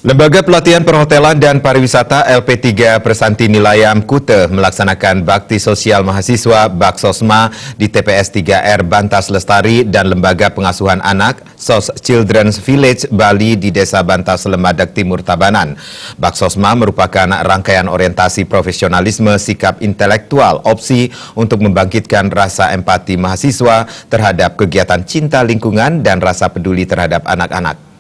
Lembaga Pelatihan Perhotelan dan Pariwisata LP3 Persanti Nilayam Kute melaksanakan bakti sosial mahasiswa Baksosma di TPS 3R Bantas Lestari dan Lembaga Pengasuhan Anak SOS Children's Village Bali di Desa Bantas Lemadak Timur Tabanan. Baksosma merupakan rangkaian orientasi profesionalisme sikap intelektual opsi untuk membangkitkan rasa empati mahasiswa terhadap kegiatan cinta lingkungan dan rasa peduli terhadap anak-anak.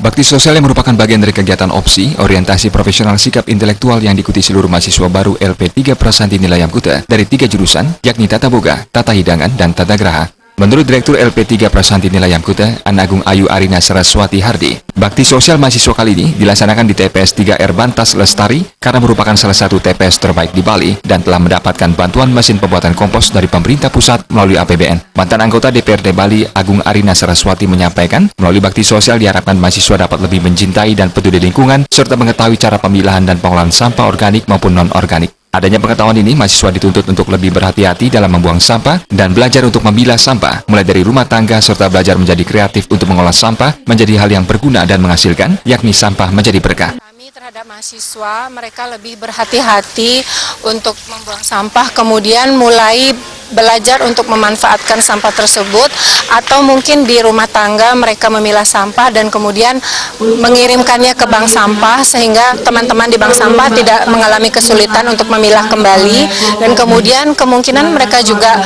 Bakti sosial yang merupakan bagian dari kegiatan opsi, orientasi profesional sikap intelektual yang diikuti seluruh mahasiswa baru LP3 Persanti Nilayam Kute dari 3 jurusan, yakni Tata Boga, Tata Hidangan, dan Tata Graha. Menurut Direktur LP3 Persanti Nilayam Kute, Anagung Ayu Arina Saraswati Hardi, bakti sosial mahasiswa kali ini dilaksanakan di TPS 3R Bantas Lestari karena merupakan salah satu TPS terbaik di Bali dan telah mendapatkan bantuan mesin pembuatan kompos dari pemerintah pusat melalui APBN. Mantan anggota DPRD Bali, Agung Arina Saraswati menyampaikan, melalui bakti sosial diharapkan mahasiswa dapat lebih mencintai dan peduli lingkungan serta mengetahui cara pemilahan dan pengolahan sampah organik maupun non-organik. Adanya pengetahuan ini, mahasiswa dituntut untuk lebih berhati-hati dalam membuang sampah dan belajar untuk memilah sampah, mulai dari rumah tangga serta belajar menjadi kreatif untuk mengolah sampah menjadi hal yang berguna dan menghasilkan, yakni sampah menjadi berkah. Terhadap mahasiswa, mereka lebih berhati-hati untuk membuang sampah, kemudian mulai belajar untuk memanfaatkan sampah tersebut, atau mungkin di rumah tangga mereka memilah sampah dan kemudian mengirimkannya ke bank sampah sehingga teman-teman di bank sampah tidak mengalami kesulitan untuk memilah kembali, dan kemudian kemungkinan mereka juga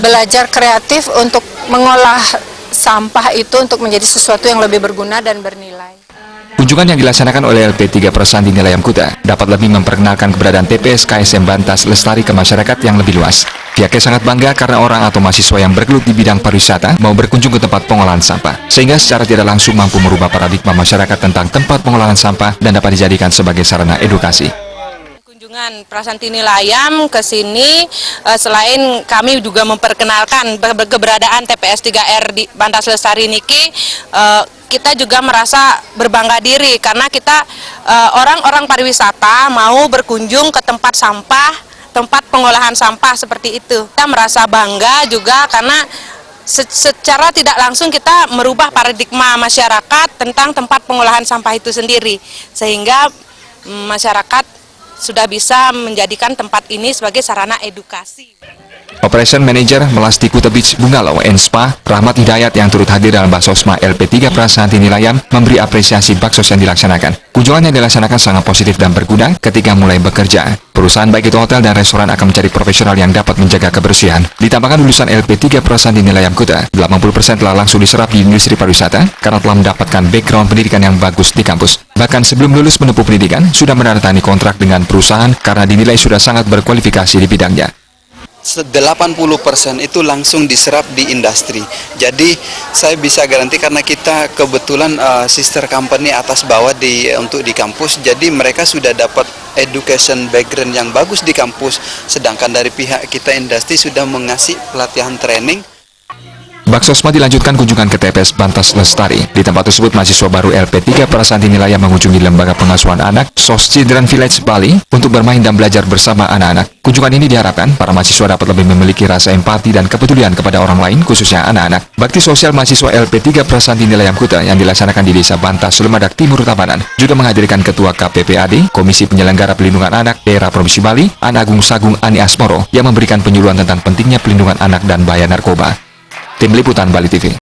belajar kreatif untuk mengolah sampah itu untuk menjadi sesuatu yang lebih berguna dan bernilai. Kunjungan yang dilaksanakan oleh LP3 Persanti Nilayam Kute dapat lebih memperkenalkan keberadaan TPS KSM Bantas Lestari ke masyarakat yang lebih luas. Pihaknya sangat bangga karena orang atau mahasiswa yang bergelut di bidang pariwisata mau berkunjung ke tempat pengolahan sampah, sehingga secara tidak langsung mampu merubah paradigma masyarakat tentang tempat pengolahan sampah dan dapat dijadikan sebagai sarana edukasi. Kunjungan Persanti Nilayam ke sini, selain kami juga memperkenalkan keberadaan TPS 3R di Bantas Lestari niki, kita juga merasa berbangga diri karena kita orang-orang pariwisata mau berkunjung ke tempat sampah, tempat pengolahan sampah seperti itu. Kita merasa bangga juga karena secara tidak langsung kita merubah paradigma masyarakat tentang tempat pengolahan sampah itu sendiri, sehingga masyarakat sudah bisa menjadikan tempat ini sebagai sarana edukasi. Operation Manager Melasti Kute Beach Bungalow and Spa, Rahmat Hidayat yang turut hadir dalam Baksosma LP3 Persanti Nilayam memberi apresiasi baksos yang dilaksanakan. Kunjungan yang dilaksanakan sangat positif dan berguna ketika mulai bekerja. Perusahaan baik itu hotel dan restoran akan mencari profesional yang dapat menjaga kebersihan. Ditambahkan lulusan LP3 Persanti Nilayam Kute, 80% telah langsung diserap di industri pariwisata karena telah mendapatkan background pendidikan yang bagus di kampus. Bahkan sebelum lulus menempuh pendidikan, sudah menandatangani kontrak dengan perusahaan karena dinilai sudah sangat berkualifikasi di bidangnya. 80% itu langsung diserap di industri. Jadi saya bisa garanti karena kita kebetulan sister company atas bawah untuk di kampus. Jadi mereka sudah dapat education background yang bagus di kampus. Sedangkan dari pihak kita industri sudah mengasih pelatihan training. Baksosma dilanjutkan kunjungan ke TPS Bantas Lestari. Di tempat tersebut, mahasiswa baru LP3 Persanti Nilayam mengunjungi Lembaga Pengasuhan Anak SOS Children's Village Bali untuk bermain dan belajar bersama anak-anak. Kunjungan ini diharapkan para mahasiswa dapat lebih memiliki rasa empati dan kepedulian kepada orang lain, khususnya anak-anak. Bakti sosial mahasiswa LP3 Persanti Nilayam Kute yang dilaksanakan di Desa Bantas Lemadak Timur Tabanan juga menghadirkan Ketua KPPAD, Komisi Penyelenggara Pelindungan Anak Daerah Provinsi Bali, Anagung Sagung Ani Asmoro, yang memberikan penyuluhan tentang pentingnya pelindungan anak dan bahaya narkoba. Tim Liputan Bali TV.